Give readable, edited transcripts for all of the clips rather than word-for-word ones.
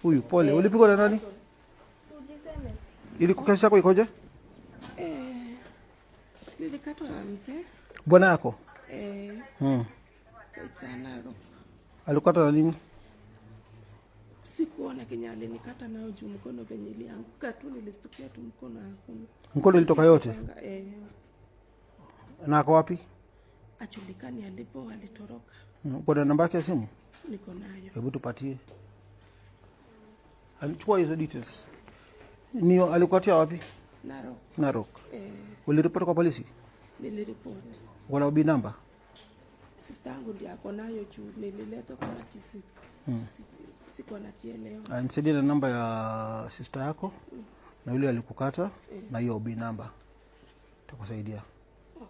Huyu pole. Ulipigwa na nani? Ili kukesha yako ikoje? Nilikatwa na mzee. Bwana yako? Sana ro. Alikata na nini? Sikuona Kenya alinikata nao juu mkono venye ilianguka tu nilistukia tu mkono hakuna. Mkono ilitoka yote? Na ako wapi? Ajulikani alipo, alitoroka. Uko na namba yake ya simu? Niko nayo. Hebu tupatie. Alichukua hizo details. Nio alikuatia wapi? Narok. Narok. Uliripoti kwa polisi? Niliripoti. Wala ubi namba? Sister yangu ndiye ako nayo juu nilileta kwa chisi. Sikuwa nachielewa. Nisaidie na namba ya sister yako na yule alikukata na hiyo ubi namba. Takusaidia. Okay.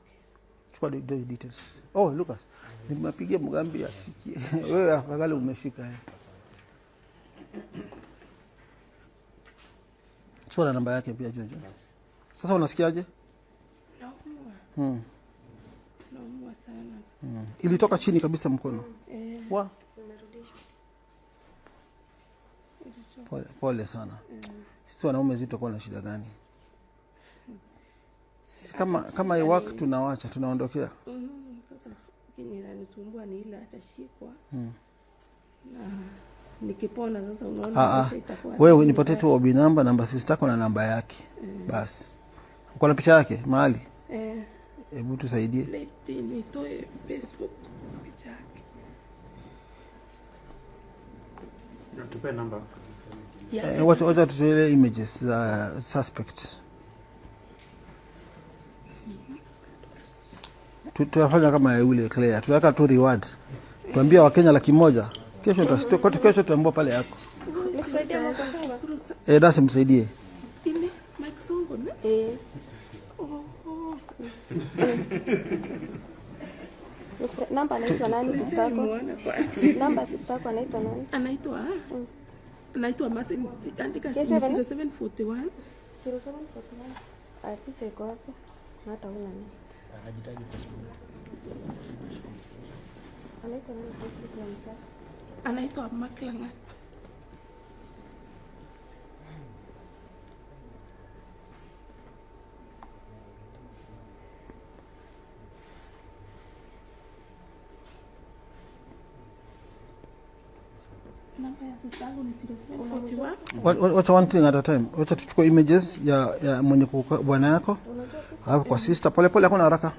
Chukua those details. Oh, Lucas. Nimepigia Mugambi asikie. Wewe afadhali umeshika. Chukua namba yake pia Jojo. Sasa unasikiaje? Naumwa. Naumwa sana. Ilitoka chini kabisa mkono. Wa. Pole sana. Sisi wanaume zetu tuko na shida gani? Kama iwak tunawacha, tunaondokea. Sasa kinyi inanisumbua ni ile atashikwa. Na nikipona sasa unaona itakuwa. Wewe nipatie tu obi namba sister yako na namba yake. Basi. Uko na picha yake mahali? Hebu tusaidie. Nitoe Facebook picha yake. Natupe namba. Wacha tutoe images za suspect. Tutafanya kama yule Claire. Tutaweka tu reward. Tuambia Wakenya 100,000. Kesho tutaambia pale yako. Nikusaidia mkasonga. Dasi msaidie. Ile Mike Songo na? Namba anaitwa nani sister yako? Namba sister yako anaitwa nani? Anaitwa Martin, andika 0741. 0741. Picha iko hapo. Hata huna nini. Anajitaji Facebook. Anaitwa nani Facebook na msa? Anaitwa Maklanga. Namba ya sister yangu ni 0741. Wacha one thing at a time. Wacha tuchukue images ya mwenye bwana yako. Hapo kwa sister pole hakuna haraka.